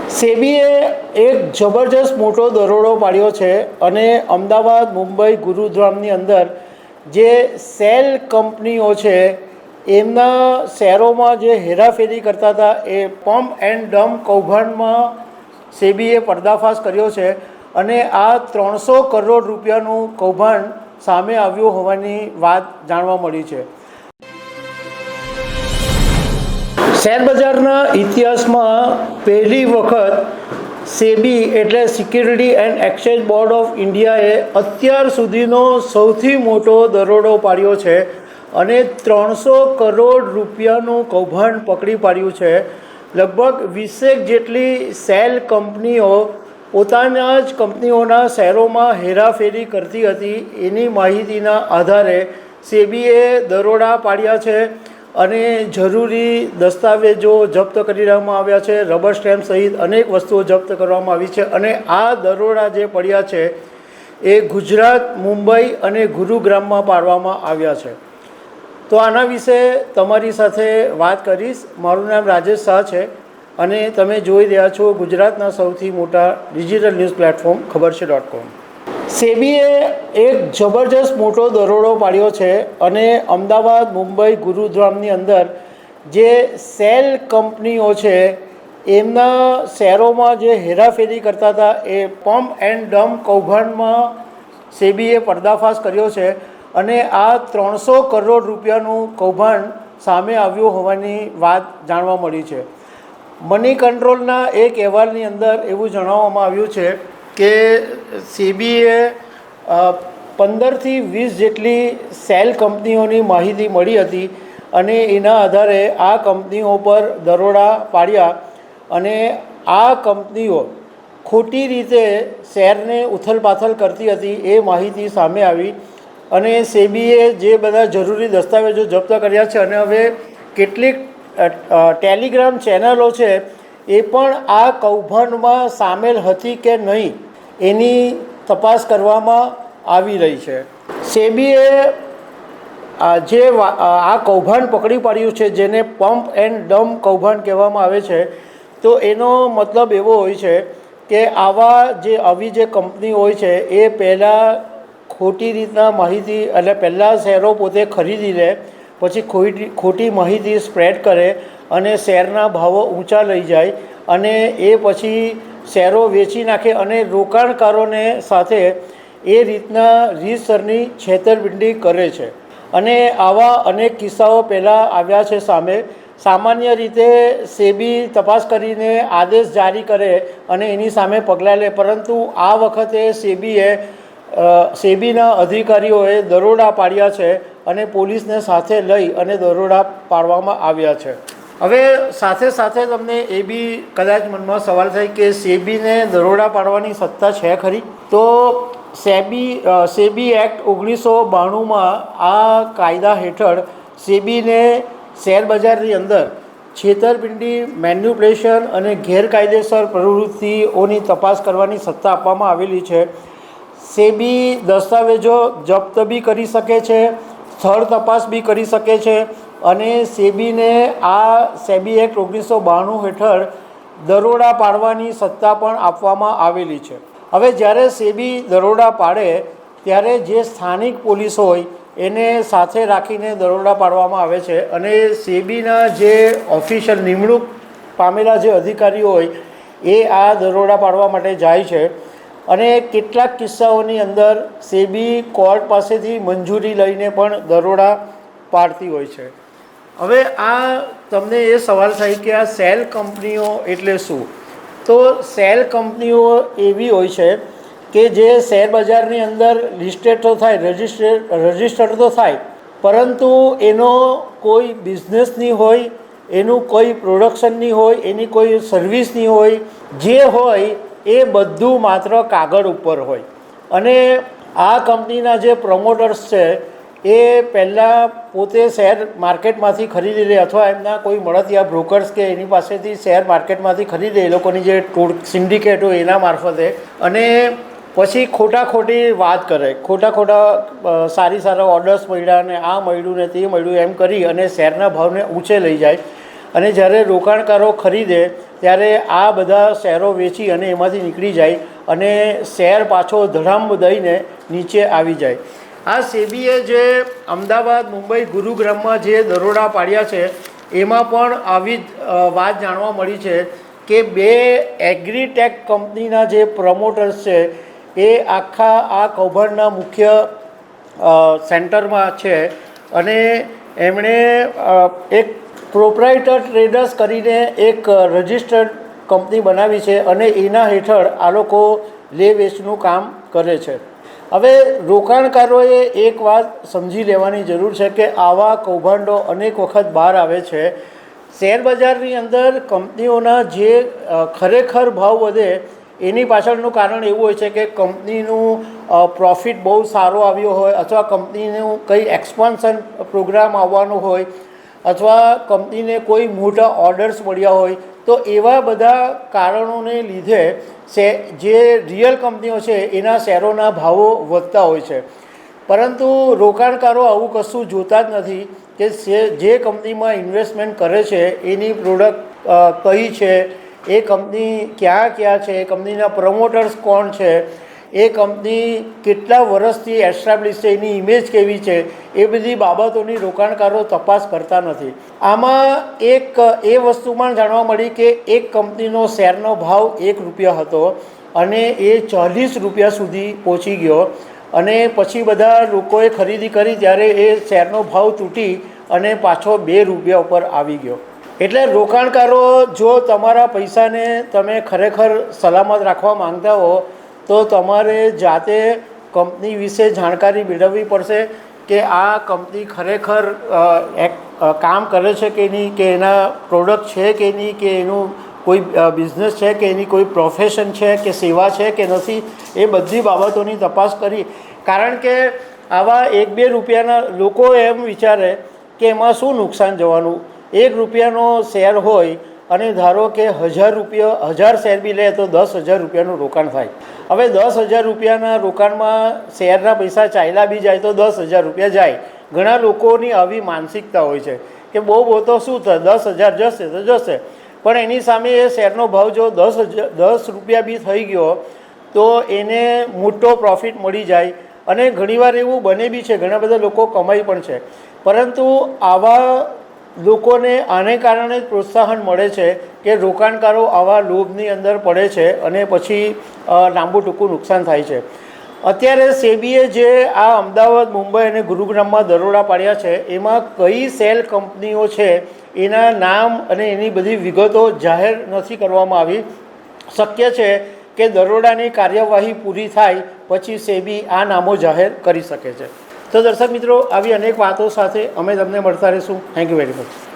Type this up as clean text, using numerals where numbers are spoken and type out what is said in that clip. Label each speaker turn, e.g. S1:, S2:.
S1: સેબીએ એક જબરજસ્ત મોટો દરોડો પાડ્યો છે અને અમદાવાદ, મુંબઈ, ગુરુગ્રામની અંદર જે સેલ કંપનીઓ છે એમના શેરોમાં જે હેરાફેરી કરતા હતા એ પમ્પ એન્ડ ડમ્પ કૌભાંડમાં સેબીએ પર્દાફાશ કર્યો છે અને આ 300 કરોડ રૂપિયાનું કૌભાંડ સામે આવ્યું હોવાની વાત જાણવા મળી છે। શેરબજારના ઇતિહાસમાં પહેલી વખત સેબી એટલે security and exchange board of ઇન્ડિયાએ અત્યાર સુધીનો સૌથી મોટો દરોડો પાડ્યો છે અને 300 કરોડ રૂપિયાનું કૌભાંડ પકડી પાડ્યું છે। લગભગ 20 જેટલી સેલ કંપનીઓ પોતાના જ કંપનીઓના શેરોમાં હેરાફેરી કરતી હતી એની માહિતીના આધારે સેબીએ દરોડા પાડ્યા છે અને જરૂરી દસ્તાવેજો જપ્ત કરી લેવામાં આવ્યા છે। રબર સ્ટેમ્પ સહિત અનેક વસ્તુઓ જપ્ત કરવામાં આવી છે અને આ દરોડા જે પડ્યા છે એ ગુજરાત, મુંબઈ અને ગુરુગ્રામમાં પાડવામાં આવ્યા છે। તો આના વિશે તમારી સાથે વાત કરીશ। મારું નામ રાજેશ શાહ છે અને તમે જોઈ રહ્યા છો ગુજરાતના સૌથી મોટા ડિજિટલ ન્યૂઝ પ્લેટફોર્મ ખબરછે.com। સેબીએ એક જબરજસ્ત મોટો દરોડો પાડ્યો છે અને અમદાવાદ, મુંબઈ, ગુરુગ્રામની અંદર જે સેલ કંપનીઓ છે એમના શેરોમાં જે હેરાફેરી કરતા હતા એ પમ્પ એન્ડ ડમ્પ કૌભાંડમાં સેબીએ પર્દાફાશ કર્યો છે અને આ 300 કરોડ રૂપિયાનું કૌભાંડ સામે આવ્યું હોવાની વાત જાણવા મળી છે। મની કંટ્રોલના એક અહેવાલની અંદર એવું જણાવવામાં આવ્યું છે કે સેબીએ 15 થી 20 જેટલી સેલ કંપનીઓની માહિતી મળી હતી અને એના આધારે આ કંપનીઓ પર દરોડા પાડ્યા અને આ કંપનીઓ ખોટી રીતે શેરને ઉથલપાથલ કરતી હતી એ માહિતી સામે આવી અને સેબીએ જે બધા જરૂરી દસ્તાવેજો જપ્ત કર્યા છે અને હવે કેટલીક ટેલિગ્રામ ચેનલો છે એ પણ આ કૌભાંડમાં સામેલ હતી કે નહીં એની તપાસ કરવામાં આવી રહી છે। સેબીએ જે આ કૌભાંડ પકડી પાડ્યું છે જેને પમ્પ એન્ડ ડમ્પ કૌભાંડ કહેવામાં આવે છે તો એનો મતલબ એવો હોય છે કે આવી જે કંપની હોય છે એ પહેલાં ખોટી રીતના માહિતી એટલે પહેલાં શેરો પોતે ખરીદી લે, પછી ખોટી માહિતી સ્પ્રેડ કરે અને શેરના ભાવો ઊંચા લઈ જાય અને એ પછી શેરો વેચી નાખે અને રોકાણકારોને સાથે એ રીતના રીતસરની છેતરપિંડી કરે છે અને આવા અનેક કિસ્સાઓ પહેલાં આવ્યા છે સામે। સામાન્ય રીતે સેબી તપાસ કરીને આદેશ જારી કરે અને એની સામે પગલાં લે, પરંતુ આ વખતે સેબીના અધિકારીઓએ દરોડા પાડ્યા છે અને પોલીસને સાથે લઈ અને દરોડા પાડવામાં આવ્યા છે। હવે સાથે સાથે તમને એ બી કદાચ મનમાં સવાલ થાય કે સેબીને દરોડા પાડવાની સત્તા છે ખરી? તો સેબી એક્ટ 1992માં આ કાયદા હેઠળ સેબીને શેરબજારની અંદર છેતરપિંડી, મેન્યુપ્યુલેશન અને ગેરકાયદેસર પ્રવૃત્તિઓની તપાસ કરવાની સત્તા આપવામાં આવેલી છે। સેબી દસ્તાવેજો જપ્ત બી કરી શકે છે, સ્થળ તપાસ બી કરી શકે છે અને સેબીને આ સેબી એક્ટ 1992 હેઠળ દરોડા પાડવાની સત્તા પણ આપવામાં આવેલી છે। હવે જ્યારે સેબી દરોડા પાડે ત્યારે જે સ્થાનિક પોલીસ હોય એને સાથે રાખીને દરોડા પાડવામાં આવે છે અને સેબીના જે ઓફિશિયલ નિમણૂક પામેલા જે અધિકારીઓ હોય એ આ દરોડા પાડવા માટે જાય છે અને કેટલાક કિસ્સાઓની અંદર સેબી કોર્ટ પાસેથી મંજૂરી લઈને પણ દરોડા પાડતી હોય છે। હવે આ તમને એ સવાલ થાય કે આ સેલ કંપનીઓ એટલે શું? તો સેલ કંપનીઓ એવી હોય છે કે જે શેરબજારની અંદર લિસ્ટેડ તો થાય, રજિસ્ટર્ડ તો થાય, પરંતુ એનો કોઈ બિઝનેસ નહીં હોય, એનું કોઈ પ્રોડક્શન નહીં હોય, એની કોઈ સર્વિસ નહીં હોય, જે હોય એ બધું માત્ર કાગળ ઉપર હોય અને આ કંપનીના જે પ્રમોટર્સ છે એ પહેલાં પોતે શેર માર્કેટમાંથી ખરીદી લે અથવા એમના કોઈ મળતિયા બ્રોકર્સ કે એની પાસેથી શેર માર્કેટમાંથી ખરીદે, એ લોકોની જે સિન્ડિકેટ હોય એના મારફતે, અને પછી ખોટી વાત કરે, ખોટા સારા ઓર્ડર્સ મળ્યા ને આ મળ્યું ને તે મળ્યું એમ કરી અને શેરના ભાવને ઊંચે લઈ જાય અને જ્યારે રોકાણકારો ખરીદે ત્યારે આ બધા શેરો વેચી અને એમાંથી નીકળી જાય અને શેર પાછો ધડામ દઈને નીચે આવી જાય. આ સેબીએ જે અમદાવાદ, મુંબઈ, ગુરુગ્રામમાં જે દરોડા પાડ્યા છે એમાં પણ આવી જ વાત જાણવા મળી છે કે 2 એગ્રીટેક કંપનીના જે પ્રમોટર્સ છે એ આખા આ કૌભાંડના મુખ્ય સેન્ટરમાં છે અને એમણે એક પ્રોપ્રાઇટર ટ્રેડર્સ કરીને એક રજિસ્ટર્ડ કંપની બનાવી છે અને એના હેઠળ આ લોકો લે વેચનું કામ કરે છે. હવે રોકાણકારોએ એક વાત સમજી લેવાની જરૂર છે કે આવા કૌભાંડો અનેક વખત બહાર આવે છે. શેર બજારની અંદર કંપનીઓના જે ખરેખર ભાવ વધે એની પાછળનું કારણ એવું હોય છે કે કંપનીનું પ્રોફિટ બહુ સારો આવ્યો હોય અથવા કંપનીનું કંઈ એક્સપાન્શન પ્રોગ્રામ આવવાનો હોય અથવા કંપનીને કોઈ મોટા ઓર્ડર્સ મળ્યા હોય તો એવા બધા કારણોને લીધે જે રિયલ કંપનીઓ છે એના શેરોના ભાવો વધતા હોય છે. પરંતુ રોકાણકારો આવું કશું જોતા જ નથી કે જે કંપનીમાં ઇન્વેસ્ટમેન્ટ કરે છે એની પ્રોડક્ટ કઈ છે, એ કંપની ક્યાં છે, એ કંપનીના પ્રમોટર્સ કોણ છે, એ કંપની કેટલા વર્ષથી એસ્ટાબ્લિશ છે, એની ઇમેજ કેવી છે, એ બધી બાબતોની રોકાણકારો તપાસ કરતા નથી. આમાં એક એ વસ્તુ પણ જાણવા મળી કે એક કંપનીનો શેરનો ભાવ ₹1 હતો અને એ 40 રૂપિયા સુધી પહોંચી ગયો અને પછી બધા લોકોએ ખરીદી કરી ત્યારે એ શેરનો ભાવ તૂટી અને પાછો ₹2 ઉપર આવી ગયો. એટલે રોકાણકારો જો તમારા પૈસાને તમે ખરેખર સલામત રાખવા માંગતા હો તો તમારે જાતે કંપની વિશે જાણકારી મેળવવી પડશે કે આ કંપની ખરેખર કામ કરે છે કે નહીં, કે એના પ્રોડક્ટ છે કે નહીં, કે એનું કોઈ બિઝનેસ છે કે એની કોઈ પ્રોફેશન છે કે સેવા છે કે નથી, એ બધી બાબતોની તપાસ કરી. કારણ કે આવા 1-2 રૂપિયાના લોકો એમ વિચારે કે એમાં શું નુકસાન જવાનું. ₹1નો શેર હોય અને ધારો કે 1000 શેર બી લે તો 10,000 રૂપિયાનું રોકાણ થાય. હવે 10,000 રૂપિયાના રોકાણમાં શેરના પૈસા ચાલ્યા બી જાય તો 10,000 રૂપિયા જાય. ઘણા લોકોની આવી માનસિકતા હોય છે કે બહુ તો શું થાય, 10,000 જશે તો જશે, પણ એની સામે એ શેરનો ભાવ જો 10 રૂપિયા બી થઈ ગયો તો એને મોટો પ્રોફિટ મળી જાય. અને ઘણીવાર એવું બને બી છે, ઘણા બધા લોકો કમાઈ પણ છે. પરંતુ આવા લોકોને આને કારણે જ પ્રોત્સાહન મળે છે કે રોકાણકારો આવા લોભની અંદર પડે છે અને પછી લાંબુ ટૂંકું નુકસાન થાય છે. અત્યારે સેબીએ જે આ અમદાવાદ, મુંબઈ અને ગુરુગ્રામમાં દરોડા પાડ્યા છે એમાં કઈ સેલ કંપનીઓ છે એના નામ અને એની બધી વિગતો જાહેર નથી કરવામાં આવી. શક્ય છે કે દરોડાની કાર્યવાહી પૂરી થાય પછી સેબી આ નામો જાહેર કરી શકે છે. તો દર્શક મિત્રો, આવી અનેક વાતો સાથે અમે તમને મળતા રહીશું. Thank you very much.